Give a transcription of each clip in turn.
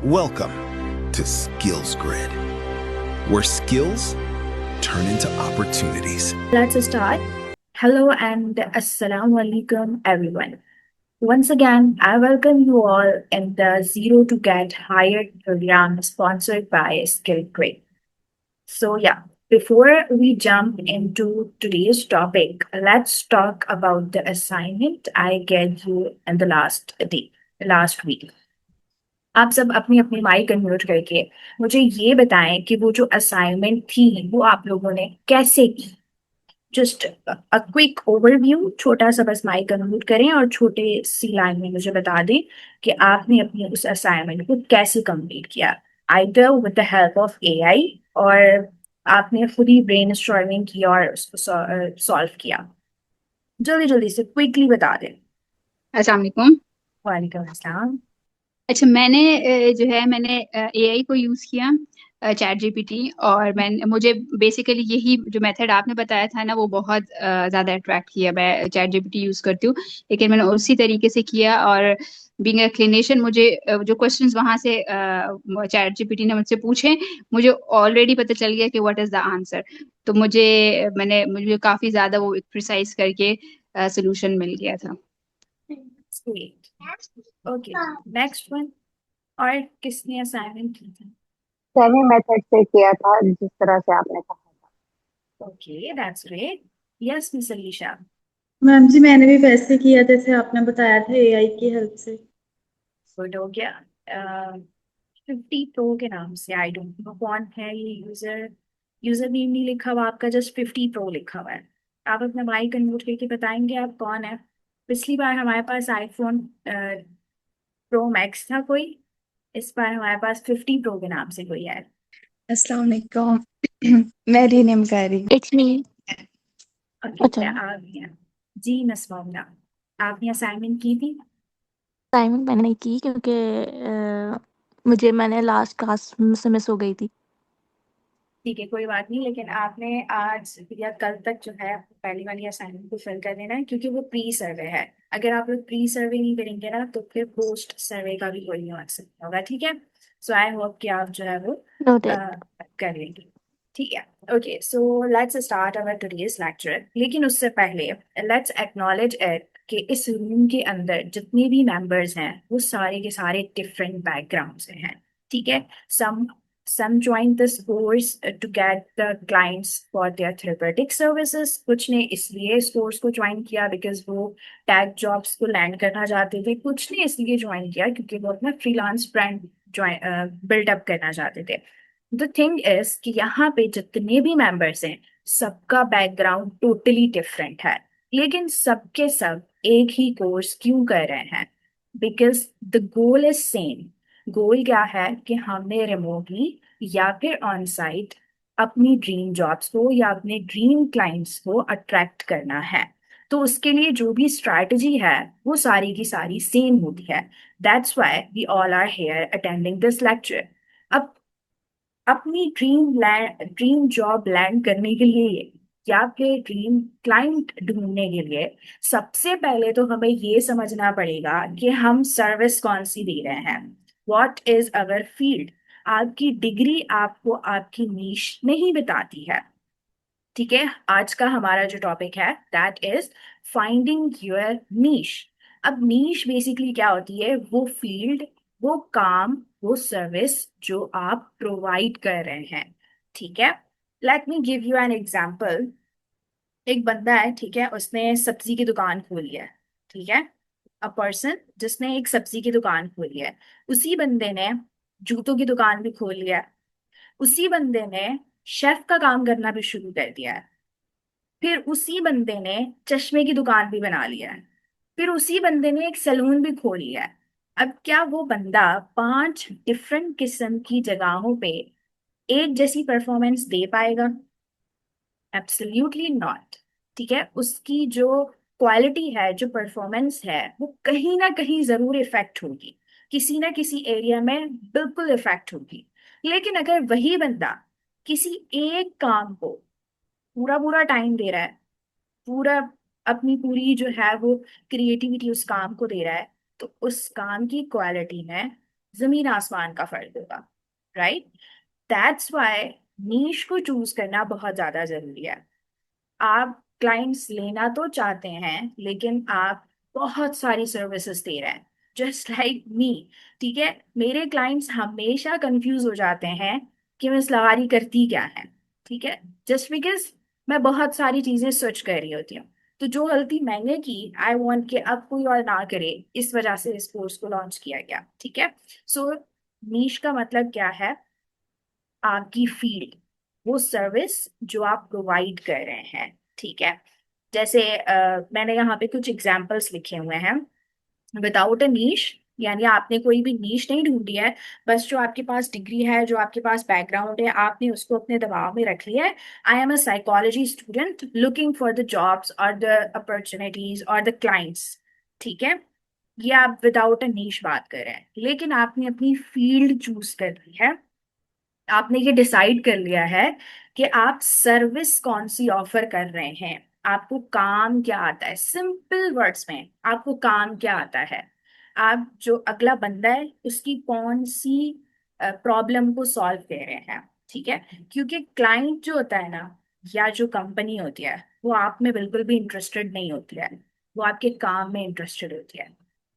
Welcome to Skills Grid, where skills turn into opportunities. Let's start. Hello and Assalamu alaikum, everyone. Once again, I welcome you all in the Zero to Get Hired program sponsored by Skill Grid. Before we jump into today's topic, let's talk about the assignment I gave you in the last week. आप सब अपनी अपनी mic unmute करके मुझे ये बताएं कि वो जो असाइनमेंट थी वो आप लोगों ने कैसे की। जस्ट अ क्विक ओवरव्यू, छोटा सा बस माइक अनम्यूट करें और छोटे सी लाइन में मुझे बता दें कि आपने अपनी उस असाइनमेंट को कैसे कंप्लीट किया, either with the help of AI और आपने खुद ही ब्रेनस्टॉर्मिंग की और उसको सॉल्व किया। जल्दी जल्दी से क्विकली बता दें। अस्सलाम वालेकुम। वालेकुम अस्सलाम। अच्छा, मैंने एआई को यूज किया, चैट जीपीटी, और मुझे बेसिकली यही जो मेथड आपने बताया था ना, वो बहुत ज्यादा अट्रैक्ट किया। मैं चैट जीपीटी यूज करती हूँ, लेकिन मैंने उसी तरीके से किया। और बीइंग अ क्लिनिशियन, मुझे जो क्वेश्चंस वहां से चैट जीपीटी ने मुझसे पूछे, मुझे ऑलरेडी पता चल गया कि व्हाट इज द आंसर। तो मुझे काफी ज्यादा वो प्रिसाइज करके सोल्यूशन मिल गया था। Sweet. Okay, next one. और किसने असाइनमेंट की थी? सेमी मेथड से किया था, जिस तरह से आपने कहा था। Okay, that's great. Yes miss Alisha. Ma'am ji, मैंने भी वैसे किया जैसे आपने बताया था, एआई की हेल्प से। गुड हो गया। 50 प्रो के नाम से, आई डोंट नो कौन है ये यूजर। यूजर नेम नहीं लिखा हुआ आपका, जस्ट 50 प्रो लिखा हुआ है। आप अपना माइक अनम्यूट करके बताएंगे आप कौन है। पिछली बार हमारे पास आईफोन प्रो मैक्स था कोई, इस बार हमारे पास 50 प्रो के नाम से कोई है। अस्सलाम वालेकुम। मैं रीनेम कर रही हूँ। It's me. ओके, अच्छा, आ गई हैं। जी नस्वाना, आपने असाइनमेंट की थी? टाइमिंग मैंने नहीं की क्योंकि मैंने लास्ट क्लास से मिस हो गई थी। ठीक है, कोई बात नहीं, लेकिन आपने आज या कल तक जो है पहली वाली असाइनमेंट को फिल कर देना है, क्योंकि वो प्री सर्वे है। अगर आप लोग प्री सर्वे नहीं करेंगे ना, तो फिर पोस्ट सर्वे का भी कोई नहीं आ सकता होगा। ठीक है, सो आई होप कि आप जो है वो नोटेड। कर लेंगे। ठीक है, okay, so let's start our today's lecture. लेकिन उससे पहले लेट्स एक्नॉलेज इट कि इस रूम के अंदर जितने भी मेंबर्स हैं वो सारे के सारे डिफरेंट बैकग्राउंड से हैं। ठीक है, सम some joined this course to get the clients for their therapeutic services। कुछ ने इसलिए इस कोर्स को ज्वाइन किया बिकॉज वो टैग जॉब्स को लैंड करना चाहते थे। कुछ ने इसलिए ज्वाइन किया क्योंकि वो अपना फ्रीलांस ब्रांड बिल्डअप करना चाहते थे। द थिंग इज कि यहाँ पे जितने भी मेंबर्स हैं सबका बैकग्राउंड टोटली डिफरेंट है, लेकिन सबके सब एक ही कोर्स क्यों कर रहे हैं? Because the goal is same. Goal क्या है कि हमने रिमोटली या फिर ऑन साइट अपनी ड्रीम जॉब्स को या अपने ड्रीम क्लाइंट्स को अट्रैक्ट करना है। तो उसके लिए जो भी स्ट्रैटेजी है वो सारी की सारी सेम होती है। That's why we all are here attending this lecture. अब अपनी ड्रीम जॉब लैंड करने के लिए या फिर ड्रीम क्लाइंट ढूंढने के लिए सबसे पहले तो हमें ये समझना पड़ेगा कि हम सर्विस कौन सी दे रहे हैं। What is our field? आपकी डिग्री आपको आपकी नीश नहीं बताती है। ठीक है, आज का हमारा जो टॉपिक है that is finding your niche. अब नीश बेसिकली क्या होती है? वो फील्ड, वो काम, वो सर्विस जो आप प्रोवाइड कर रहे हैं। ठीक है, let me give you an example. एक बंदा है, ठीक है, उसने सब्जी की दुकान खोली है। ठीक है, अ पर्सन जिसने एक सब्जी की दुकान खोली है। उसी बंदे ने जूतों की दुकान भी खोल लिया है। उसी बंदे ने शेफ का काम करना भी शुरू कर दिया है। फिर उसी बंदे ने चश्मे की दुकान भी बना लिया है। फिर उसी बंदे ने एक सैलून भी खोल लिया है। अब क्या वो बंदा 5 डिफरेंट किस्म की जगहों पे एक जैसी परफॉर्मेंस दे पाएगा? Absolutely not. ठीक है, उसकी जो क्वालिटी है, जो परफॉर्मेंस है, वो कहीं ना कहीं जरूर इफेक्ट होगी, किसी ना किसी एरिया में बिल्कुल इफेक्ट होगी। लेकिन अगर वही बंदा किसी एक काम को पूरा पूरा टाइम दे रहा है, पूरा अपनी पूरी जो है वो क्रिएटिविटी उस काम को दे रहा है, तो उस काम की क्वालिटी में जमीन आसमान का फर्क होगा, राइट? दैट्स वाई नीश को चूज करना बहुत ज्यादा जरूरी है। आप क्लाइंट्स लेना तो चाहते हैं, लेकिन आप बहुत सारी सर्विसेज दे रहे हैं, जस्ट लाइक मी। ठीक है, मेरे क्लाइंट्स हमेशा कंफ्यूज हो जाते हैं कि मिस लवारी करती क्या है। ठीक है, जस्ट बिकॉज मैं बहुत सारी चीजें स्विच कर रही होती हूँ। तो जो गलती मैंने की, आई वांट कि अब कोई और ना करे, इस वजह से इस कोर्स को लॉन्च किया गया। ठीक है, सो नीश का मतलब क्या है? आपकी फील्ड, वो सर्विस जो आप प्रोवाइड कर रहे हैं। ठीक है, जैसे मैंने यहाँ पे कुछ एग्जांपल्स लिखे हुए हैं। विदाउट अ नीश, यानी आपने कोई भी नीश नहीं ढूंढी है, बस जो आपके पास डिग्री है, जो आपके पास बैकग्राउंड है, आपने उसको अपने दबाव में रख लिया है। I am a psychology student looking for the jobs और द अपॉर्चुनिटीज और द क्लाइंट्स। ठीक है, ये आप विदाउट अ नीश बात कर रहे हैं, लेकिन आपने अपनी फील्ड चूज कर ली है। आपने ये डिसाइड कर लिया है कि आप सर्विस कौन सी ऑफर कर रहे हैं, आपको काम क्या आता है। सिंपल वर्ड्स में, आपको काम क्या आता है, आप जो अगला बंदा है उसकी कौन सी प्रॉब्लम को सॉल्व कर रहे हैं। ठीक है, क्योंकि क्लाइंट जो होता है ना, या जो कंपनी होती है, वो आप में बिल्कुल भी इंटरेस्टेड नहीं होती है, वो आपके काम में इंटरेस्टेड होती है।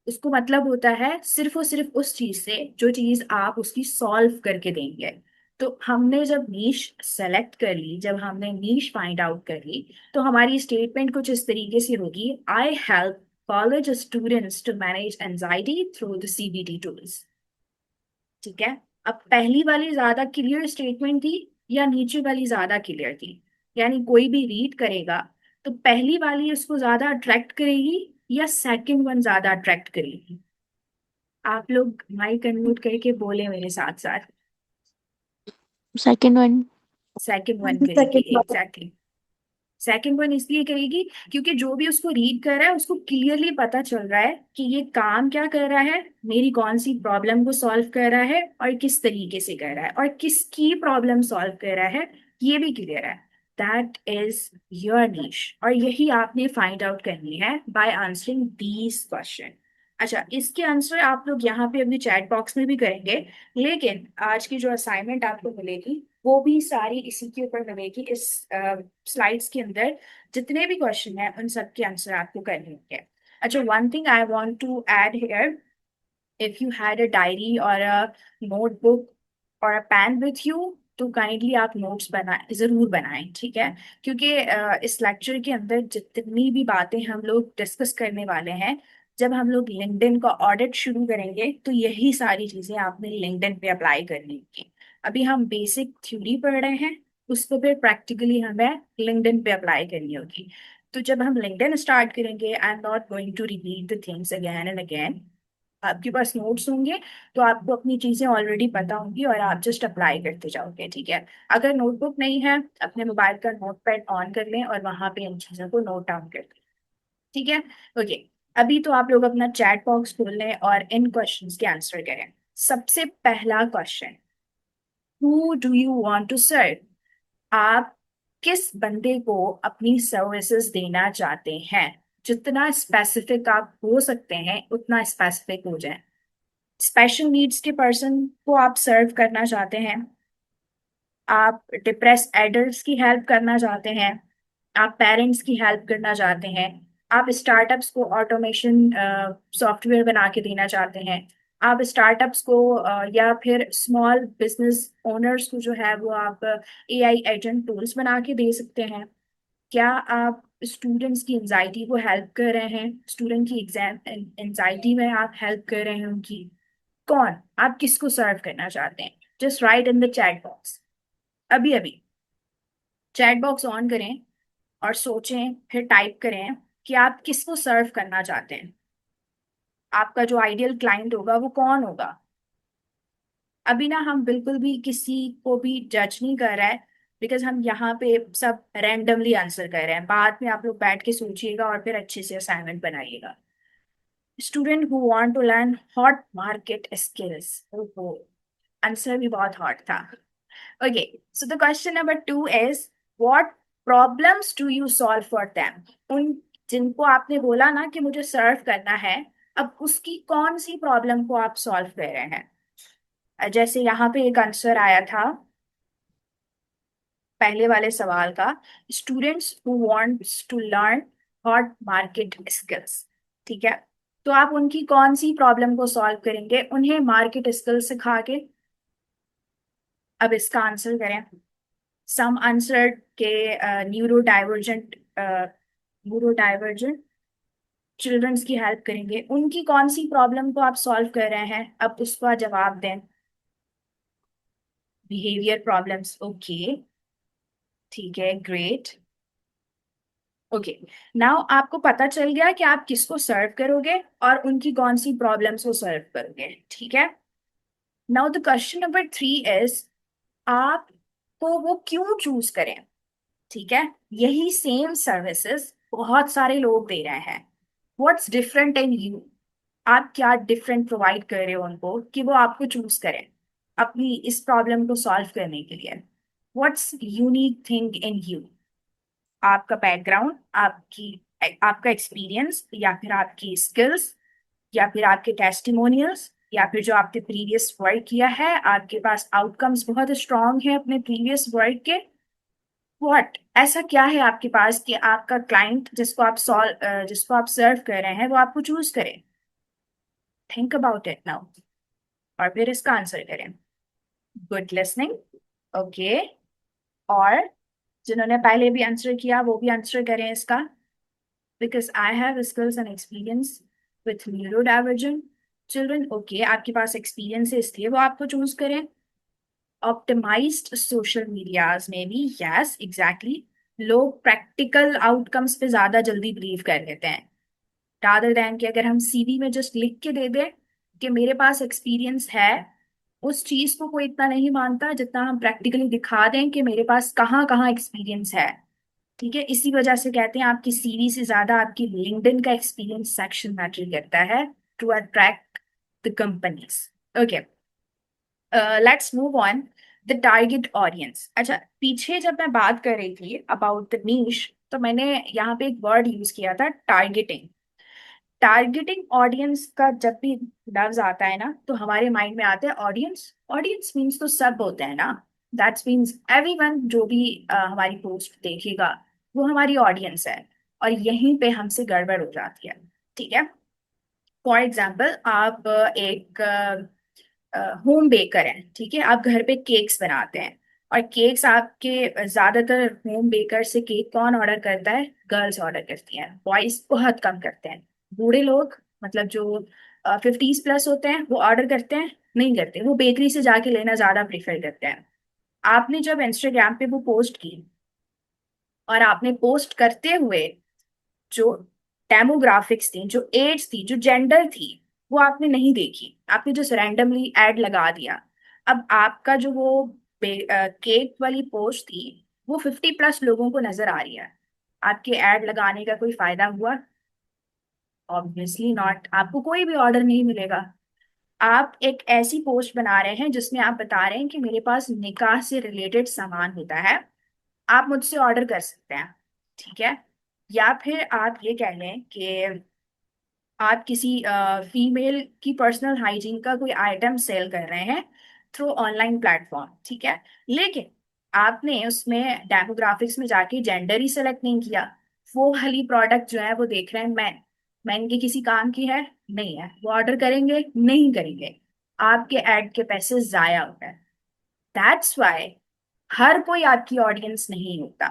उसको मतलब होता है सिर्फ और सिर्फ उस चीज से जो चीज आप उसकी सॉल्व करके देंगे। तो हमने जब नीश सेलेक्ट कर ली, जब हमने नीश फाइंड आउट कर ली, तो हमारी स्टेटमेंट कुछ इस तरीके से होगी: I help college students to manage anxiety through the CBT tools. ठीक है, अब पहली वाली ज्यादा क्लियर स्टेटमेंट थी या नीचे वाली ज्यादा क्लियर थी? यानी कोई भी रीड करेगा तो पहली वाली उसको ज्यादा अट्रैक्ट करेगी या सेकंड वन ज्यादा अट्रैक्ट करेगी? आप लोग माइक अनम्यूट करके बोले मेरे साथ साथ। Second one. सेकंड वन करेगी, एग्जैक्टली। सेकंड वन इसलिए करेगी क्योंकि जो भी उसको रीड कर रहा है उसको क्लियरली पता चल रहा है कि ये काम क्या कर रहा है, मेरी कौन सी प्रॉब्लम को सॉल्व कर रहा है और किस तरीके से कर रहा है और किसकी प्रॉब्लम सॉल्व कर रहा है, ये भी क्लियर है। दैट इज योर नीश, और यही आपने फाइंड आउट करनी है बाय आंसरिंग दीज क्वेश्चन। अच्छा, इसके आंसर आप लोग यहाँ पे अभी चैट बॉक्स में भी करेंगे, लेकिन आज की जो असाइनमेंट आपको मिलेगी वो भी सारी इसी के ऊपर मिलेगी। इस स्लाइड्स के अंदर जितने भी क्वेश्चन हैं उन सब के आंसर आपको करने होंगे। अच्छा, one thing I want to add here, if you had a diary और अ नोटबुक और अ पेन विथ यू, तो काइंडली आप नोट्स बनाए, जरूर बनाएं। ठीक है, क्योंकि इस लेक्चर के अंदर जितनी भी बातें हम लोग डिस्कस करने वाले हैं, जब हम लोग लिंक्डइन का ऑडिट शुरू करेंगे तो यही सारी चीजें आपने लिंक्डइन पे अप्लाई करनी होगी। अभी हम बेसिक थ्योरी पढ़ रहे हैं, उसको फिर प्रैक्टिकली हमें लिंक्डइन पे अप्लाई करनी होगी। तो जब हम लिंक्डइन स्टार्ट करेंगे, I am not going to repeat the things again and again. आपके पास नोट्स होंगे तो आपको अपनी चीजें ऑलरेडी पता होंगी और आप जस्ट अप्लाई करते जाओगे। ठीक है, अगर नोटबुक नहीं है, अपने मोबाइल का नोटपैड ऑन कर लें और वहां पे इन चीजों को नोट डाउन कर लें। ठीक है, ओके। अभी तो आप लोग अपना चैट बॉक्स खोल लें और इन क्वेश्चंस के आंसर करें। सबसे पहला question, who do you want to serve? आप किस बंदे को अपनी सर्विसेज देना चाहते हैं? जितना स्पेसिफिक आप हो सकते हैं उतना स्पेसिफिक हो जाए। स्पेशल नीड्स के पर्सन को आप सर्व करना चाहते हैं, आप डिप्रेस एडल्ट्स की हेल्प करना चाहते हैं, आप पेरेंट्स की हेल्प करना चाहते हैं, आप स्टार्टअप्स को ऑटोमेशन सॉफ्टवेयर बना के देना चाहते हैं, आप स्टार्टअप्स को या फिर स्मॉल बिजनेस ओनर्स को जो है वो आप एआई एजेंट टूल्स बना के दे सकते हैं। क्या आप स्टूडेंट्स की एंजाइटी को हेल्प कर रहे हैं? स्टूडेंट की एग्जाम एंजाइटी में आप हेल्प कर रहे हैं उनकी? कौन, आप किसको सर्व करना चाहते हैं? Just right in the chat box. अभी अभी चैट बॉक्स ऑन करें और सोचें, फिर टाइप करें कि आप किसको सर्व करना चाहते हैं। आपका जो आइडियल क्लाइंट होगा वो कौन होगा? अभी ना हम बिल्कुल भी किसी को भी जज नहीं कर रहा है, बिकॉज हम यहाँ पे सब रैंडमली आंसर कर रहे हैं। बाद में आप लोग बैठ के सोचिएगा और फिर अच्छे से असाइनमेंट बनाइएगा। Student who want to learn hot market skills. ओहो, आंसर भी बहुत हॉट था। Okay, so the question number 2 is, what problems do you solve for them? उन जिनको आपने बोला ना कि मुझे सर्व करना है, अब उसकी कौन सी प्रॉब्लम को आप सॉल्व कर रहे हैं? जैसे यहाँ पे एक आंसर आया था पहले वाले सवाल का, students who wants to learn hot market skills. ठीक है, तो आप उनकी कौन सी प्रॉब्लम को सॉल्व करेंगे? उन्हें मार्केट स्किल्स सिखा के। अब इसका आंसर करें। सम आंसर के न्यूरो डाइवर्जेंट चिल्ड्रंस की हेल्प करेंगे। उनकी कौन सी प्रॉब्लम को आप सॉल्व कर रहे हैं, अब उसका जवाब दें। बिहेवियर प्रॉब्लम्स, ओके, ठीक है, ग्रेट। ओके, नाउ आपको पता चल गया कि आप किसको सर्व करोगे और उनकी कौन सी प्रॉब्लम्स को सर्व करोगे। ठीक है, now the question number 3 is, आपको वो क्यों चूज करें? ठीक है, यही सेम सर्विसेज बहुत सारे लोग दे रहे हैं। What's different in you? आप क्या डिफरेंट प्रोवाइड कर रहे हो उनको कि वो आपको चूज करें अपनी इस प्रॉब्लम को सॉल्व करने के लिए? What's unique thing in you? आपका बैकग्राउंड, आपका एक्सपीरियंस, या फिर आपकी स्किल्स, या फिर आपके टेस्टिमोनियल्स, या फिर जो आपने प्रीवियस वर्क किया है, आपके पास आउटकम्स बहुत स्ट्रांग है अपने प्रीवियस वर्क के। व्हाट, ऐसा क्या है आपके पास कि आपका क्लाइंट जिसको आप सर्व कर रहे हैं वो आपको चूज करे? थिंक अबाउट इट नाउ और फिर इसका आंसर करें। Good listening, okay. और जिन्होंने पहले भी आंसर किया वो भी आंसर करें इसका। Because I have skills and experience with neuro divergent children, okay, आपके पास एक्सपीरियंस है इसलिए वो आपको चूज करें। ऑप्टिमाइज्ड सोशल मीडियाज में भी, यस एग्जैक्टली, लोग प्रैक्टिकल आउटकम्स पे ज्यादा जल्दी बिलीव कर लेते हैं रादर दैन कि अगर हम सीवी में जस्ट लिख के दे दें कि मेरे पास एक्सपीरियंस है, उस चीज को कोई इतना नहीं मानता जितना हम प्रैक्टिकली दिखा दें कि मेरे पास कहाँ कहाँ एक्सपीरियंस है। ठीक है, इसी वजह से कहते हैं आपकी सीवी से ज्यादा आपकी लिंक्डइन का एक्सपीरियंस सेक्शन मैटर करता है to attract the companies. Okay, let's move on. The target audience. अच्छा, पीछे जब मैं बात कर रही थी अबाउट द नीश, तो मैंने यहाँ पे एक वर्ड यूज किया था, टारगेटिंग। टारगेटिंग ऑडियंस का जब भी लफ्ज आता है ना तो हमारे माइंड में आता है ऑडियंस। ऑडियंस मीन्स तो सब होते हैं ना, दैट्स मीन्स एवरीवन जो भी हमारी पोस्ट देखेगा वो हमारी ऑडियंस है। और यहीं पे हमसे गड़बड़ हो जाती है। ठीक है, फॉर एग्जाम्पल आप एक होम बेकर हैं, ठीक है, आप घर पे केक्स बनाते हैं। और केक्स आपके ज्यादातर होम बेकर से केक कौन ऑर्डर करता है? गर्ल्स ऑर्डर करती हैं, बॉयज बहुत कम करते हैं। बूढ़े लोग, मतलब जो 50s प्लस होते हैं, वो ऑर्डर करते हैं? नहीं करते, वो बेकरी से जाके लेना ज्यादा प्रेफर करते हैं। आपने जब इंस्टाग्राम पे वो पोस्ट की और आपने पोस्ट करते हुए जो डेमोग्राफिक्स थी, जो एज थी, जो जेंडर थी, वो आपने नहीं देखी, आपने जो रैंडमली एड लगा दिया। अब आपका जो वो केक वाली पोस्ट थी वो 50+ लोगों को नजर आ रही है। आपके एड लगाने का कोई फायदा हुआ? ऑब्वियसली नॉट, आपको कोई भी ऑर्डर नहीं मिलेगा। आप एक ऐसी पोस्ट बना रहे हैं जिसमें आप बता रहे हैं कि मेरे पास निकाह से रिलेटेड सामान होता है, आप मुझसे ऑर्डर कर सकते हैं। ठीक है, या फिर आप ये कह लें कि आप किसी फीमेल की पर्सनल हाइजीन का कोई आइटम सेल कर रहे हैं थ्रू ऑनलाइन प्लेटफॉर्म। ठीक है, लेकिन आपने उसमें डेमोग्राफिक्स में जाके जेंडर ही सेलेक्ट नहीं किया। वो वाली प्रोडक्ट जो है वो देख रहे हैं मैन के किसी काम की है नहीं है, वो ऑर्डर करेंगे नहीं करेंगे, आपके एड के पैसे जाया हो गए। दैट्स वाई हर कोई आपकी ऑडियंस नहीं होता।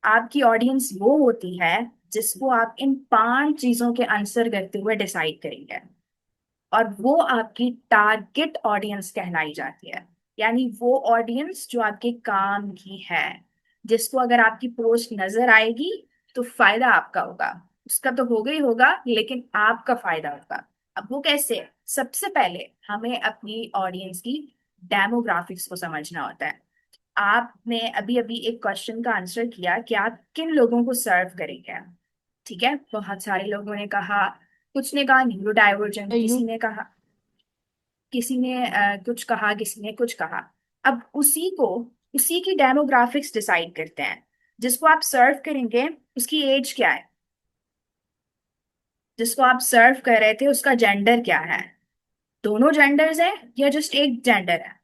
आपकी ऑडियंस वो होती है जिसको आप इन 5 चीजों के आंसर करते हुए डिसाइड करेंगे, और वो आपकी टारगेट ऑडियंस कहलाई जाती है। यानी वो ऑडियंस जो आपके काम की है, जिसको अगर आपकी पोस्ट नजर आएगी तो फायदा आपका होगा, उसका तो होगा ही होगा लेकिन आपका फायदा होगा। अब वो कैसे? सबसे पहले हमें अपनी ऑडियंस की डेमोग्राफिक्स को समझना होता है। आपने अभी अभी एक क्वेश्चन का आंसर किया कि आप किन लोगों को सर्व करेंगे। ठीक है, बहुत सारे लोगों ने कहा, कुछ ने कहा न्यूरो डाइवर्जेंट, यू किसी ने कुछ कहा, किसी ने कुछ कहा। अब उसी की डेमोग्राफिक्स डिसाइड करते हैं। जिसको आप सर्व करेंगे उसकी एज क्या है, जिसको आप सर्व कर रहे थे उसका जेंडर क्या है, दोनों जेंडर्स हैं या जस्ट एक जेंडर है,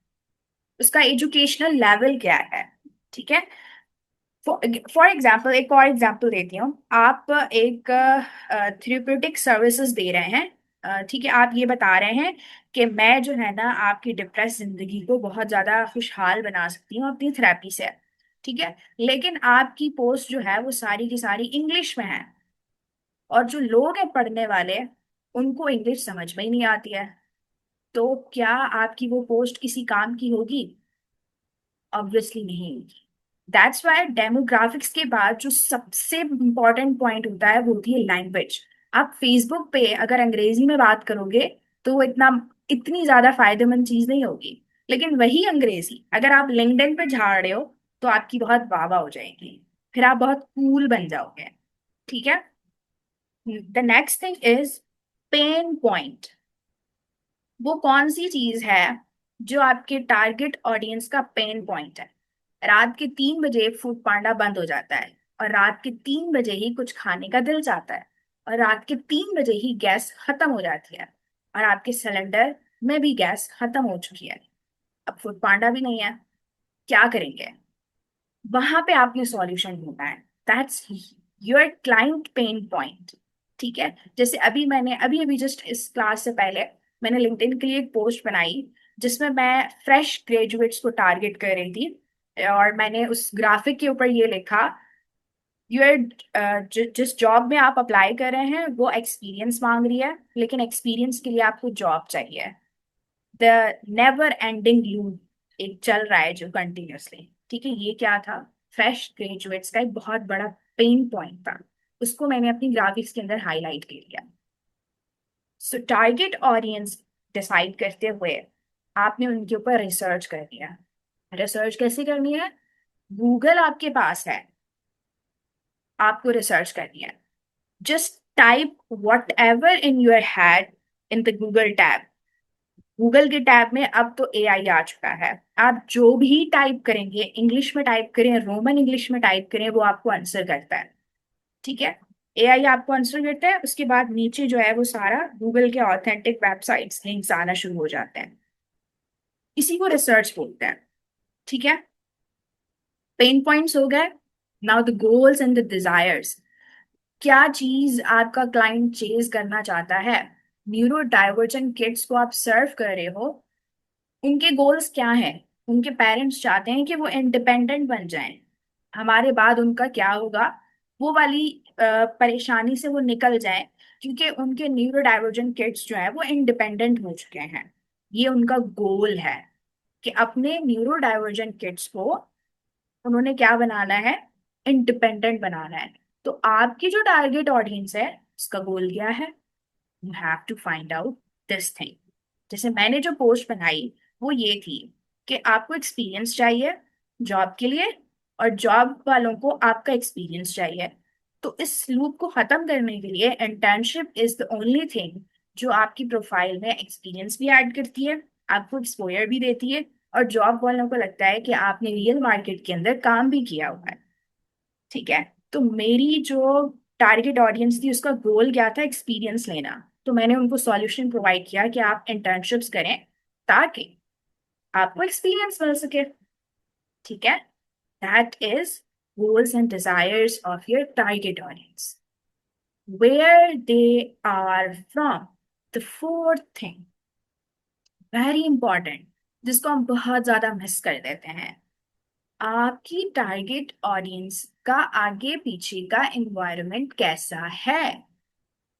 उसका एजुकेशनल लेवल क्या है। ठीक है, फॉर एग्जाम्पल एक और एग्जाम्पल देती हूँ। आप एक थेरेप्यूटिक सर्विसेज दे रहे हैं, ठीक है, आप ये बता रहे हैं कि मैं जो है ना आपकी डिप्रेस जिंदगी को बहुत ज्यादा खुशहाल बना सकती हूँ अपनी थेरेपी से। ठीक है, लेकिन आपकी पोस्ट जो है वो सारी की सारी इंग्लिश में है, और जो लोग हैं पढ़ने वाले उनको इंग्लिश समझ में ही नहीं आती है, तो क्या आपकी वो पोस्ट किसी काम की होगी? ऑब्वियसली नहीं होगी। दैट्स वाई डेमोग्राफिक्स के बाद जो सबसे इंपॉर्टेंट पॉइंट होता है वो होती है लैंग्वेज। आप फेसबुक पे अगर अंग्रेजी में बात करोगे तो वो इतनी ज्यादा फायदेमंद चीज नहीं होगी, लेकिन वही अंग्रेजी अगर आप लिंक्डइन पे झाड़ रहे हो तो आपकी बहुत वाह वाह हो जाएगी, फिर आप बहुत कूल बन जाओगे। ठीक है, the next thing is pain point. वो कौन सी चीज है जो आपके टारगेट ऑडियंस का पेन पॉइंट है? रात के 3 बजे फूड पांडा बंद हो जाता है, और रात के 3 बजे ही कुछ खाने का दिल चाहता है, और रात के 3 बजे ही गैस खत्म हो जाती है, और आपके सिलेंडर में भी गैस खत्म हो चुकी है, अब फूड पांडा भी नहीं है, क्या करेंगे? वहां पे आपने सॉल्यूशन ढूंढना है। That's your client pain point. ठीक है, जैसे मैंने अभी अभी जस्ट इस क्लास से पहले मैंने लिंक्डइन के लिए एक पोस्ट बनाई जिसमें मैं फ्रेश ग्रेजुएट्स को टारगेट कर रही थी, और मैंने उस ग्राफिक के ऊपर ये लिखा, जिस जॉब में आप अप्लाई कर रहे हैं वो एक्सपीरियंस मांग रही है, लेकिन एक्सपीरियंस के लिए आपको जॉब चाहिए। द नेवर एंडिंग लूप एक चल रहा है जो कंटिन्यूअसली। ठीक है, ये क्या था? फ्रेश ग्रेजुएट्स का एक बहुत बड़ा पेन पॉइंट था, उसको मैंने अपनी ग्राफिक्स के अंदर हाईलाइट कर लिया। सो टारगेट ऑडियंस डिसाइड करते हुए आपने उनके ऊपर रिसर्च कर लिया। रिसर्च कैसे करनी है? गूगल आपके पास है, आपको रिसर्च करनी है। Just type what ever in your head in the Google tab. Google के टैब में अब तो एआई आ चुका है, आप जो भी टाइप करेंगे, इंग्लिश में टाइप करें, रोमन इंग्लिश में टाइप करें, वो आपको आंसर करता है। ठीक है, एआई आपको आंसर करता है, उसके बाद नीचे जो है वो सारा गूगल के ऑथेंटिक वेबसाइट्स लिंक्स आना शुरू हो जाते हैं। इसी को रिसर्च बोलते हैं। ठीक है, पेन पॉइंट्स हो गए, now the goals and the desires. क्या चीज आपका क्लाइंट चेज करना चाहता है? न्यूरो डाइवर्जेंट किड्स को आप सर्व कर रहे हो, उनके गोल्स क्या हैं? उनके पेरेंट्स चाहते हैं कि वो इंडिपेंडेंट बन जाएं, हमारे बाद उनका क्या होगा, वो वाली परेशानी से वो निकल जाएं, क्योंकि उनके न्यूरो डाइवर्जेंट किड्स जो है वो इंडिपेंडेंट हो चुके हैं। ये उनका गोल है कि अपने न्यूरो डाइवर्जेंट किड्स को उन्होंने क्या बनाना है? इंडिपेंडेंट बनाना है। तो आपकी जो टारगेट ऑडियंस है उसका गोल क्या है? You have to find out this thing. जैसे मैंने जो पोस्ट बनाई वो ये थी कि आपको एक्सपीरियंस चाहिए जॉब के लिए, और जॉब वालों को आपका एक्सपीरियंस चाहिए। तो इस लूप को खत्म करने के लिए internship is the only thing जो आपकी प्रोफाइल में एक्सपीरियंस भी ऐड करती है, आपको एक्सपोजर भी देती है, और जॉब वालों को लगता है कि आपने रियल मार्केट के अंदर काम भी किया हुआ है। ठीक है, तो मेरी जो टारगेट ऑडियंस थी उसका गोल क्या था? एक्सपीरियंस लेना। तो मैंने उनको सॉल्यूशन प्रोवाइड किया कि आप इंटर्नशिप्स करें ताकि आपको एक्सपीरियंस मिल सके। ठीक है, that is goals and desires of your target audience. Where they are from, the fourth thing very important, जिसको हम बहुत ज्यादा मिस कर देते हैं। आपकी टारगेट ऑडियंस का आगे पीछे का एनवायरनमेंट कैसा है?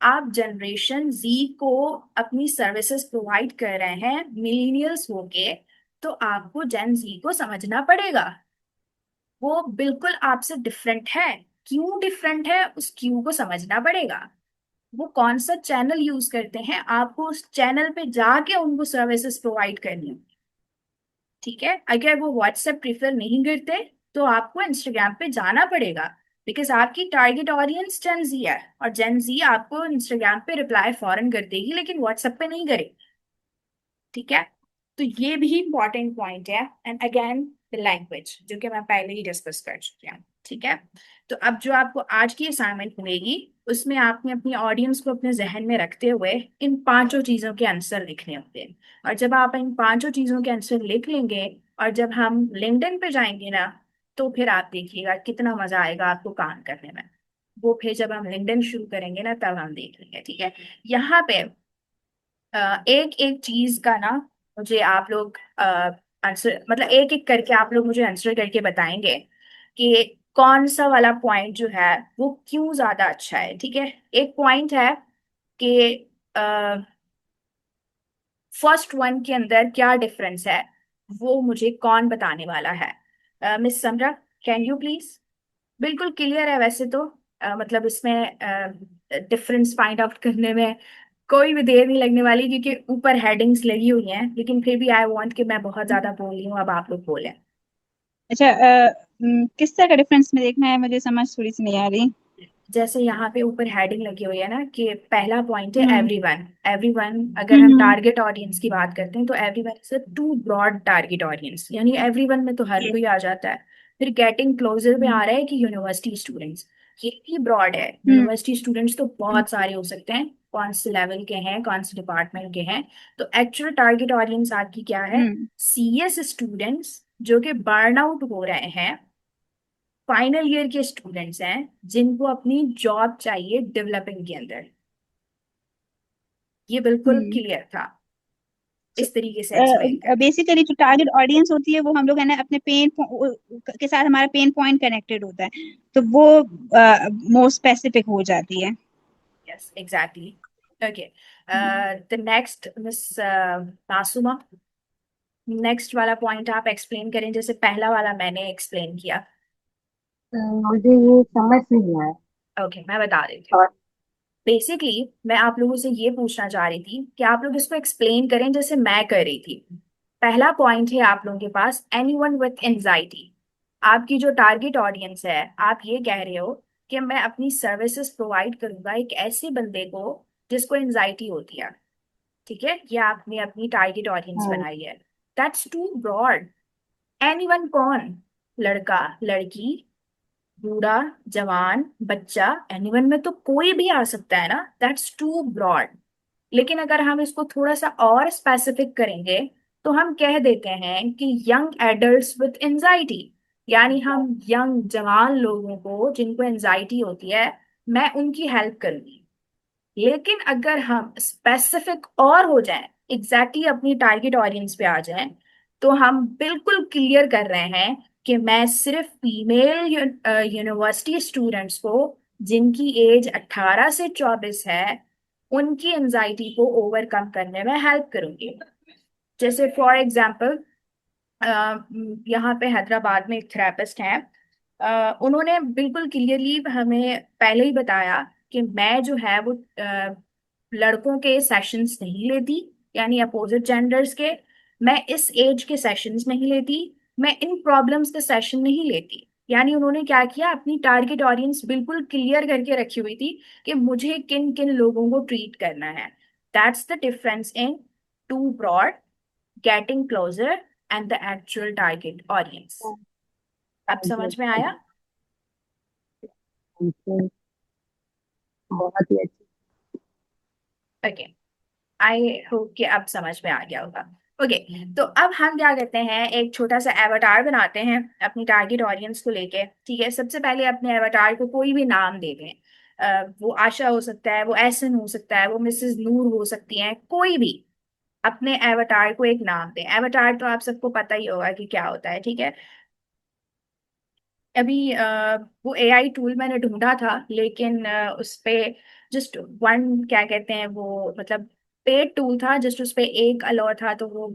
आप जनरेशन जी को अपनी सर्विसेज प्रोवाइड कर रहे हैं, मिलीनियल्स होके, तो आपको जेन जी को समझना पड़ेगा। वो बिल्कुल आपसे डिफरेंट है, क्यों डिफरेंट है उस क्यों को समझना पड़ेगा। वो कौन सा चैनल यूज करते हैं, आपको उस चैनल पे जाके उनको सर्विसेज प्रोवाइड करनी है। ठीक है, अगर वो व्हाट्सएप प्रीफर नहीं करते तो आपको इंस्टाग्राम पे जाना पड़ेगा, बिकॉज आपकी टारगेट ऑडियंस जेन जी है, और जेन जी आपको इंस्टाग्राम पे रिप्लाई फौरन कर देगी लेकिन व्हाट्सएप पे नहीं करेगी। ठीक है, तो ये भी इंपॉर्टेंट पॉइंट है। एंड अगेन द लैंग्वेज, जो कि मैं पहले ही डिस्कस कर चुकी हूँ। ठीक है। तो अब जो आपको आज की असाइनमेंट मिलेगी उसमें आपने अपनी ऑडियंस को अपने जहन में रखते हुए इन पांचों चीजों के आंसर लिखने होते हैं। और जब आप इन पांचों चीजों के आंसर लिख लेंगे और जब हम लिंक्डइन पे जाएंगे ना, तो फिर आप देखिएगा कितना मजा आएगा आपको काम करने में। वो फिर जब हम लिंक्डइन शुरू करेंगे ना तब हम देख लेंगे, ठीक है। यहाँ पे एक एक चीज का ना मुझे आप लोग आंसर, मतलब एक एक करके आप लोग मुझे आंसर करके बताएंगे कि कौन सा वाला पॉइंट जो है वो क्यों ज्यादा अच्छा है, ठीक है। एक पॉइंट है कि फर्स्ट वन के अंदर क्या डिफरेंस है, वो मुझे कौन बताने वाला है। Miss Samra, can you please. बिल्कुल क्लियर है वैसे तो, मतलब इसमें डिफरेंस फाइंड आउट करने में कोई भी देर नहीं लगने वाली क्योंकि ऊपर हेडिंग्स लगी हुई हैं, लेकिन फिर भी आई वांट कि मैं बहुत ज्यादा बोल रही हूँ, अब आप लोग बोलें। अच्छा, किस तरह का डिफरेंस में देखना है, मुझे समझ थोड़ी सी नहीं आ रही। जैसे यहाँ पे ऊपर हेडिंग लगी हुई है ना कि पहला पॉइंट है हम्म एवरीवन। एवरीवन अगर हम हम्म। टारगेट ऑडियंस की बात करते हैं तो everyone is a too broad target audience, यानी एवरीवन में तो हर ये कोई आ जाता है। फिर गेटिंग क्लोजर में हम्म आ रहा है कि यूनिवर्सिटी स्टूडेंट्स, ये भी ब्रॉड है। हम्म यूनिवर्सिटी स्टूडेंट्स तो बहुत सारे हो सकते हैं, कौन से लेवल के हैं, कौन से डिपार्टमेंट के हैं। तो एक्चुअल टारगेट ऑडियंस आपकी क्या है, हम्म सीएस स्टूडेंट्स जो कि बर्न आउट हो रहे हैं, फाइनल ईयर के स्टूडेंट्स हैं जिनको अपनी जॉब चाहिए डेवलपिंग के अंदर। ये बिल्कुल हम्म। क्लियर था, इस तरीके से एक्सप्लेन करना। बेसिकली जो टारगेट ऑडियंस होती है वो हम लोग है ना अपने पेन के साथ, हमारा पेन पॉइंट कनेक्टेड होता है, तो वो मोर स्पेसिफिक हो जाती है। Yes exactly. Okay, the next miss Masuma, next वाला पॉइंट आप एक्सप्लेन करें जैसे पहला वाला मैंने एक्सप्लेन किया। मुझे ये समझ नहीं आया। ओके, मैं बता देती हूँ। और बेसिकली मैं आप लोगों से ये पूछना चाह रही थी कि आप लोग इसको एक्सप्लेन करें जैसे मैं कर रही थी। पहला पॉइंट है आप लोगों के पास एनीवन विथ एंजाइटी। आपकी जो टारगेट ऑडियंस है, आप ये कह रहे हो कि मैं अपनी सर्विसेज प्रोवाइड करूंगा एक ऐसे बंदे को जिसको एंजाइटी होती है, ठीक है। ये आपने अपनी टारगेट ऑडियंस हम्म, बनाई है। That's to broad. एनीवन कौन, लड़का लड़की, बूढ़ा जवान बच्चा, एनीवन में तो कोई भी आ सकता है ना, दैट्स टू ब्रॉड। लेकिन अगर हम इसको थोड़ा सा और स्पेसिफिक करेंगे तो हम कह देते हैं कि यंग एडल्ट्स विथ एंजाइटी, यानी हम यंग जवान लोगों को जिनको एंजाइटी होती है, मैं उनकी हेल्प करूंगी। लेकिन अगर हम स्पेसिफिक और हो जाएं, एग्जैक्टली अपनी टारगेट ऑडियंस पे आ जाएं, तो हम बिल्कुल क्लियर कर रहे हैं कि मैं सिर्फ फीमेल यूनिवर्सिटी स्टूडेंट्स को जिनकी एज 18 से 24 है, उनकी एंजाइटी को ओवरकम करने में हेल्प करूंगी। जैसे फॉर एग्जांपल, यहाँ पे हैदराबाद में एक थेरेपिस्ट हैं, उन्होंने बिल्कुल क्लियरली हमें पहले ही बताया कि मैं जो है वो लड़कों के सेशंस नहीं लेती, यानी अपोजिट जेंडर्स के। मैं इस एज के सेशंस नहीं लेती, मैं इन प्रॉब्लम्स के सेशन नहीं लेती। यानी उन्होंने क्या किया, अपनी टारगेट ऑडियंस बिल्कुल क्लियर करके रखी हुई थी कि मुझे किन किन लोगों को ट्रीट करना है। That's the difference in too broad, getting closer and the actual target audience. अब समझ में आया? बिल्कुल, बहुत ही अच्छी। ओके, आई होप कि अब समझ में आ गया होगा। ओके, तो अब हम क्या करते हैं, एक छोटा सा एवटार बनाते हैं अपनी टारगेट ऑडियंस को लेके, ठीक है। सबसे पहले अपने एवटार को कोई भी नाम दे दें। वो आशा हो सकता है, वो एहसन हो सकता है, वो मिसेस नूर हो सकती हैं, कोई भी। अपने एवटार को एक नाम दें। एवटार तो आप सबको पता ही होगा कि क्या होता है, ठीक है। अभी वो एआई टूल मैंने ढूंढा था, लेकिन उस पे जस्ट वन, क्या कहते हैं वो, मतलब पेड टूल था, जस्ट उस पे एक अलाउ था, तो वो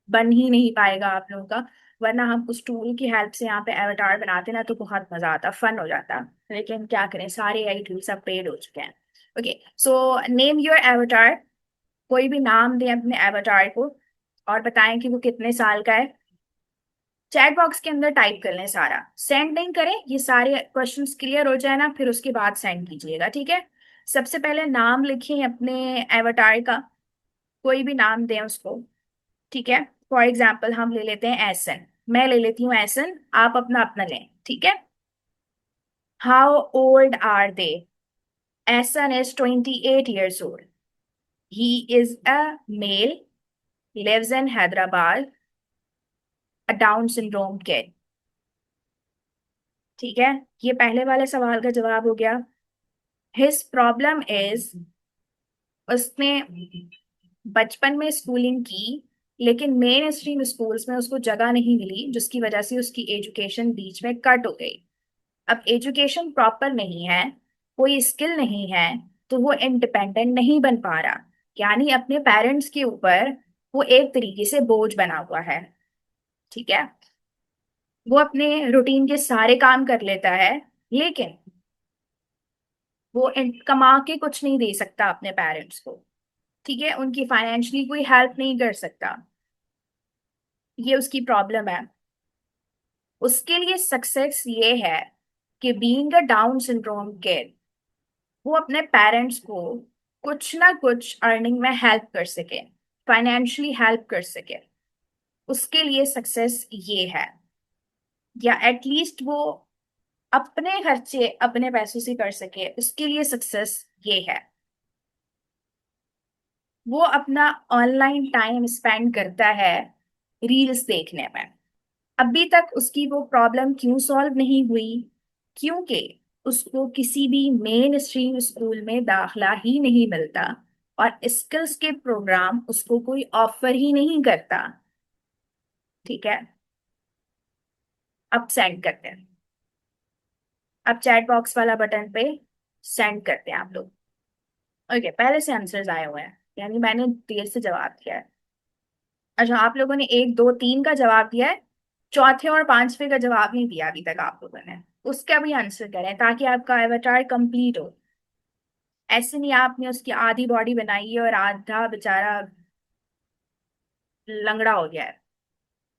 बन ही नहीं पाएगा आप लोगों का। वरना हम उस टूल की हेल्प से यहाँ पे एवटार बनाते ना तो बहुत मजा आता, फन हो जाता। लेकिन क्या करें, सारे एआई टूल सब पेड हो चुके हैं। Okay, so name your avatar. कोई भी नाम दें अपने एवटार को और बताएं कि वो कितने साल का है। चैट बॉक्स के अंदर टाइप कर लें सारा, सेंड नहीं करें, ये सारे क्वेश्चंस क्लियर हो जाए ना, फिर उसके बाद सेंड कीजिएगा, ठीक है। सबसे पहले नाम लिखें अपने एवटार का, कोई भी नाम दें उसको, ठीक है। फॉर एग्जाम्पल हम ले लेते हैं एहसन, मैं ले लेती हूँ एहसन, आप अपना अपना लें, ठीक है। How old are they? Ehsan is 28 years old. He is a male, lives in Hyderabad, a Down syndrome kid. ठीक है, ये पहले वाले सवाल का जवाब हो गया. His problem is, उसने बचपन में स्कूलिंग की लेकिन मेन स्ट्रीम स्कूल्स में उसको जगह नहीं मिली, जिसकी वजह से उसकी एजुकेशन बीच में कट हो गई. अब एजुकेशन प्रॉपर नहीं है, कोई स्किल नहीं है, तो वो इंडिपेंडेंट नहीं बन पा रहा. यानी अपने पेरेंट्स के ऊपर वो एक तरीके से बोझ बना हुआ है. ठीक है, वो अपने रूटीन के सारे काम कर लेता है लेकिन वो कमा के कुछ नहीं दे सकता अपने पेरेंट्स को. ठीक है, उनकी फाइनेंशियली कोई हेल्प नहीं कर सकता. ये उसकी प्रॉब्लम है. उसके लिए सक्सेस ये है कि being a down syndrome kid, वो अपने पेरेंट्स को कुछ ना कुछ अर्निंग में हेल्प कर सके, फाइनेंशियली हेल्प कर सके. उसके लिए सक्सेस ये है, या एटलीस्ट वो अपने खर्चे अपने पैसों से कर सके, उसके लिए सक्सेस ये है. वो अपना ऑनलाइन टाइम स्पेंड करता है रील्स देखने में. अभी तक उसकी वो प्रॉब्लम क्यों सॉल्व नहीं हुई? क्योंकि उसको किसी भी मेन स्ट्रीम स्कूल में दाखला ही नहीं मिलता और स्किल्स के प्रोग्राम उसको कोई ऑफर ही नहीं करता. ठीक है, अब सेंड करते हैं. अब चैट बॉक्स वाला बटन पे सेंड करते हैं आप लोग. ओके, पहले से आंसर्स आए हुए हैं, यानी मैंने देर से जवाब दिया है. अच्छा, आप लोगों ने 1 2 3 का जवाब दिया है, चौथे और पांचवे का जवाब नहीं दिया अभी तक आप लोगों ने. उसका भी आंसर करें ताकि आपका एवटार कंप्लीट हो. ऐसे नहीं आपने उसकी आधी बॉडी बनाई है और आधा बेचारा लंगड़ा हो गया है.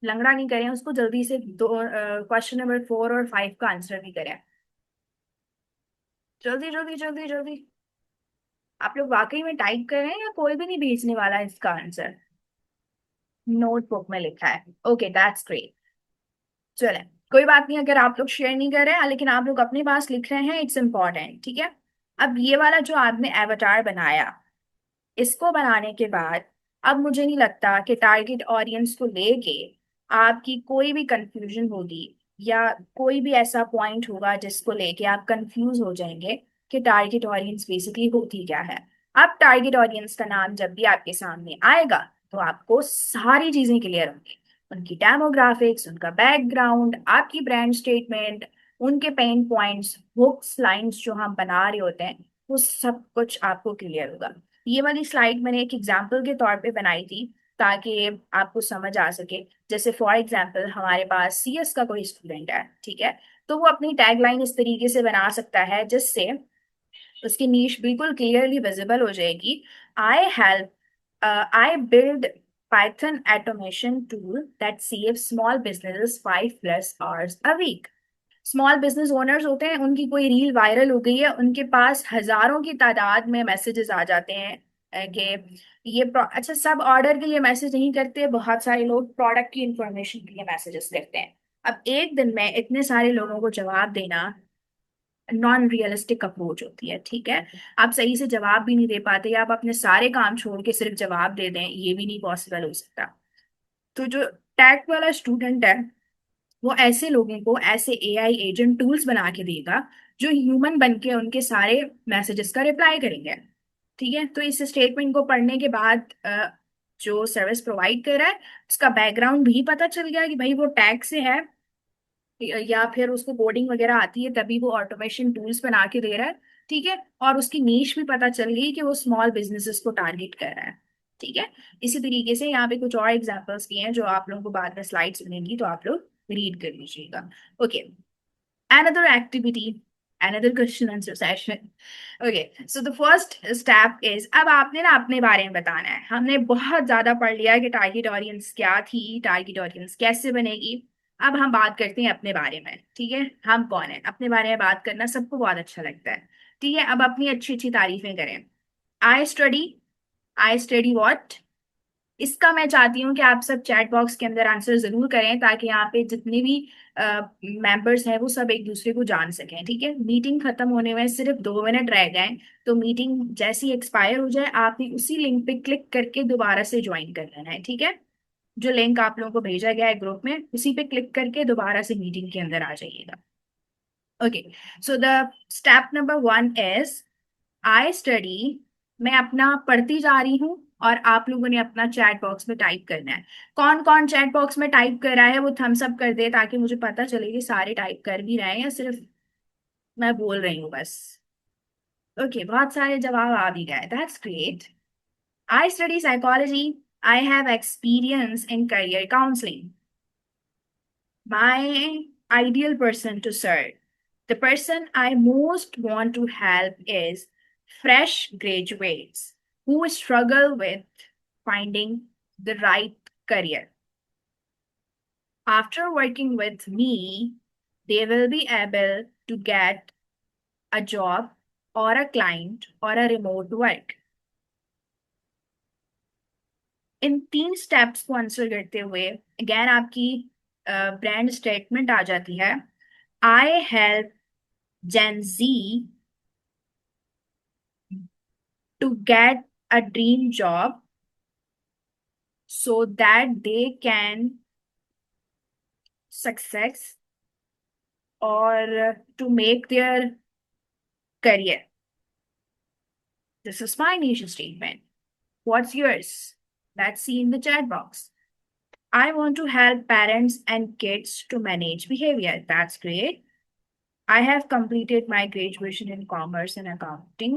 लंगड़ा नहीं करें उसको, जल्दी से दो क्वेश्चन नंबर 4 और 5 का आंसर भी करें. जल्दी जल्दी जल्दी जल्दी. आप लोग वाकई में टाइप कर रहे हैं या कोई भी नहीं भेजने वाला है इसका आंसर? नोटबुक में लिखा है. Okay, that's great. चले, कोई बात नहीं अगर आप लोग शेयर नहीं कर रहे हैं, लेकिन आप लोग अपने पास लिख रहे हैं, इट्स इम्पॉर्टेंट. ठीक है, अब ये वाला जो आपने एवटार बनाया, इसको बनाने के बाद अब मुझे नहीं लगता कि टारगेट ऑडियंस को लेके आपकी कोई भी कंफ्यूजन होगी या कोई भी ऐसा पॉइंट होगा जिसको लेके आप कंफ्यूज हो जाएंगे कि टारगेट ऑडियंस बेसिकली होती क्या है. अब टारगेट ऑडियंस का नाम जब भी आपके सामने आएगा तो आपको सारी चीजें क्लियर होंगी. उनकी डेमोग्राफिक्स, उनका बैकग्राउंड, आपकी ब्रांड स्टेटमेंट, उनके पेन पॉइंट्स, हुक्स, लाइंस जो हम बना रहे होते हैं, वो सब कुछ आपको क्लियर होगा. ये वाली स्लाइड मैंने एक एग्जाम्पल के तौर पे बनाई थी ताकि आपको समझ आ सके. जैसे फॉर एग्जाम्पल हमारे पास सीएस का कोई स्टूडेंट है, ठीक है, तो वो अपनी टैगलाइन इस तरीके से बना सकता है जिससे उसकी नीश बिल्कुल क्लियरली विजिबल हो जाएगी. I build Python automation tool that saves small businesses 5+ hours a week. Small business owners होते हैं, उनकी कोई रील वायरल हो गई है, उनके पास हजारों की तादाद में मैसेजेस आ जाते हैं कि अच्छा, सब ऑर्डर के लिए मैसेज नहीं करते, बहुत सारे लोग प्रोडक्ट की इंफॉर्मेशन के लिए मैसेजेस करते हैं. अब एक दिन में इतने सारे लोगों को जवाब देना नॉन रियलिस्टिक अप्रोच होती है. ठीक है, आप सही से जवाब भी नहीं दे पाते या आप अपने सारे काम छोड़ के सिर्फ जवाब दे दें, ये भी नहीं पॉसिबल हो सकता. तो जो टैग वाला स्टूडेंट है वो ऐसे लोगों को ऐसे एआई एजेंट टूल्स बना के देगा जो ह्यूमन बन के उनके सारे मैसेजेस का रिप्लाई करेंगे. ठीक है, तो इस स्टेटमेंट को पढ़ने के बाद जो सर्विस प्रोवाइड कर रहा है उसका बैकग्राउंड भी पता चल गया कि भाई वो टैग से है या फिर उसको कोडिंग वगैरह आती है तभी वो ऑटोमेशन टूल्स बना के दे रहा है. ठीक है, और उसकी नीश भी पता चल गई कि वो स्मॉल बिजनेसेस को टारगेट कर रहा है. ठीक है, इसी तरीके से यहाँ पे कुछ और एग्जांपल्स भी हैं जो आप लोगों को बाद में स्लाइड्स मिलेंगी तो आप लोग रीड कर लीजिएगा. Okay, another activity, another question answer session. Okay, so the first step is, अब आपने ना अपने बारे में बताना है. हमने बहुत ज्यादा पढ़ लिया है कि टारगेट ऑडियंस क्या थी, टारगेट ऑडियंस कैसे बनेगी. अब हम बात करते हैं अपने बारे में. ठीक है, हम कौन है, अपने बारे में बात करना सबको बहुत अच्छा लगता है. ठीक है, अब अपनी अच्छी अच्छी तारीफें करें. I study, I study what? इसका मैं चाहती हूँ कि आप सब चैट बॉक्स के अंदर आंसर जरूर करें, ताकि यहाँ पे जितने भी मेंबर्स हैं वो सब एक दूसरे को जान सकें। ठीक है, मीटिंग खत्म होने में सिर्फ 2 मिनट रह गए, तो मीटिंग जैसी एक्सपायर हो जाए आप भी उसी लिंक पे क्लिक करके दोबारा से ज्वाइन कर लेना है। ठीक है, जो लिंक आप लोगों को भेजा गया है ग्रुप में, उसी पे क्लिक करके दोबारा से मीटिंग के अंदर आ जाइएगा। Okay, so the step number 1 is I study. मैं अपना पढ़ती जा रही हूँ और आप लोगों ने अपना चैट बॉक्स में टाइप करना है। कौन कौन चैट बॉक्स में टाइप कर रहा है वो थम्स अप कर दे, ताकि मुझे पता चले कि सारे टाइप कर भी रहे हैं या सिर्फ मैं बोल रही हूँ बस। ओके, बहुत सारे जवाब आ भी गए, that's great. I study psychology. I have experience in career counselling. My ideal person to serve. The person I most want to help is fresh graduates who struggle with finding the right career. After working with me, they will be able to get a job or a client or a remote work. In 3 steps को answer करते हुए again आपकी brand statement आ जाती है। I help Gen Z to get a dream job so that they can success or to make their career. This is my initial statement. What's yours? Let's see in the chat box. I want to help parents and kids to manage behavior. That's great. I have completed my graduation in commerce and accounting.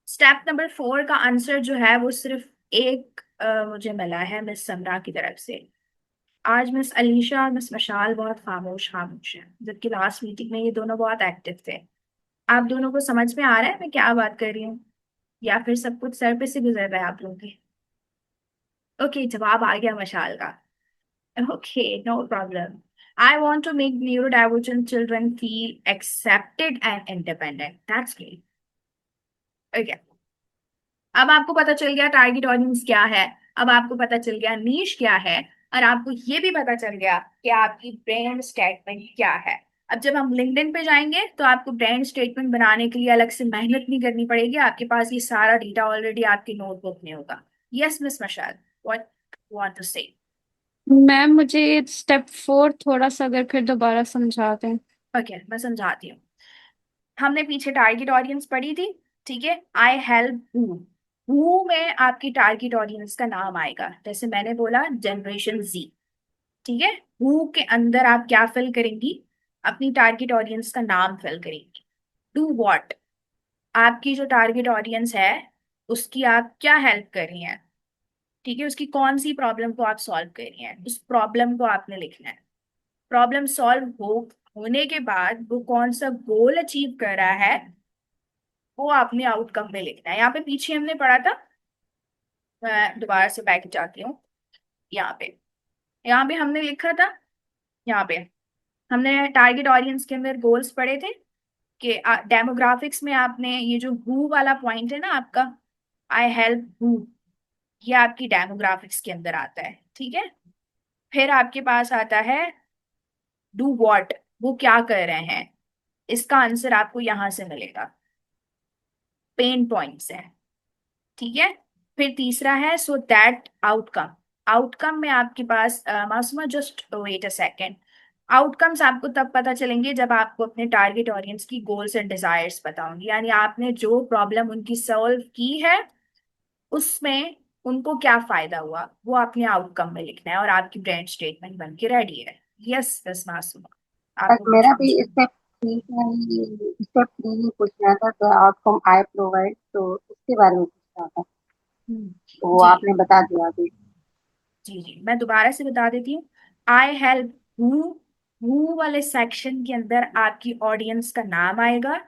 Step number 4 का answer जो है वो सिर्फ एक मुझे मिला है miss समरा की तरफ से। आज मिस अलीशा और मिस मशाल बहुत खामोश खामोश हैं, जबकि लास्ट मीटिंग में ये दोनों बहुत एक्टिव थे। आप दोनों को समझ में आ रहा है मैं क्या बात कर रही हूँ, या फिर सब कुछ सर पे से गुजर रहा है आप लोगों के? ओके, जवाब आ गया मशाल का। Okay, no problem. I want to make neurodivergent children feel accepted and independent. That's great. Okay, अब आपको पता चल गया टारगेट ऑडियंस क्या है, अब आपको पता चल गया नीश क्या है, और आपको ये भी पता चल गया कि आपकी ब्रांड स्टेटमेंट क्या है। अब जब हम लिंक्डइन पे जाएंगे तो आपको ब्रांड स्टेटमेंट बनाने के लिए अलग से मेहनत नहीं करनी पड़ेगी, आपके पास ये सारा डेटा ऑलरेडी आपकी नोटबुक में होगा। यस मिस मशाल, व्हाट वांट टू से? मैम मुझे स्टेप 4 थोड़ा सा अगर फिर दोबारा समझा दें। ओके, मैं समझाती हूँ। हमने पीछे टारगेट ऑडियंस पढ़ी थी, ठीक है। आई हेल्प हु में आपकी टारगेट ऑडियंस का नाम आएगा, जैसे मैंने बोला जनरेशन जी, ठीक है। हु के अंदर आप क्या फिल करेंगी? अपनी टारगेट ऑडियंस का नाम फिल करेंगी। डू व्हाट, आपकी जो टारगेट ऑडियंस है उसकी आप क्या हेल्प कर रही हैं, ठीक है। उसकी कौन सी प्रॉब्लम को आप सॉल्व कर रही हैं, उस प्रॉब्लम को आपने लिखना है। प्रॉब्लम सॉल्व होने के बाद वो कौन सा गोल अचीव कर रहा है वो आपने आउटकम में लिखना है। यहाँ पे पीछे हमने पढ़ा था, मैं दोबारा से बैक जाती हूँ। यहाँ पे हमने लिखा था, यहाँ पे हमने टारगेट ऑडियंस के अंदर गोल्स पढ़े थे कि डेमोग्राफिक्स में आपने ये जो हु वाला पॉइंट है ना आपका, आई हेल्प हु, ये आपकी डेमोग्राफिक्स के अंदर आता है, ठीक है। फिर आपके पास आता है डू व्हाट, वो क्या कर रहे हैं, इसका आंसर आपको यहां से मिलेगा, पेन पॉइंट्स है, ठीक है। फिर तीसरा है सो दैट आउटकम। आउटकम में आपके पास Masooma just wait a second, outcomes आपको तब पता चलेंगे जब आपको अपने टारगेट ऑडियंस की गोल्स एंड डिजायर्स पता होंगी, यानी आपने जो प्रॉब्लम उनकी सॉल्व की है उसमें उनको क्या फायदा हुआ वो आपने आउटकम में लिखना है, और आपकी ब्रांड स्टेटमेंट बन के रेडी है। यस बस मासूमा, बस आपको कुछ मेरा भी पूछना? स्टेप 3 ही पूछना था, तो आउटकम आई प्रोवाइड, तो उसके बारे में पूछना था, तो वो जी आपने बता दिया अभी। जी जी, मैं दोबारा से बता देती हूँ। आई हेल्प हु वाले सेक्शन के अंदर आपकी ऑडियंस का नाम आएगा,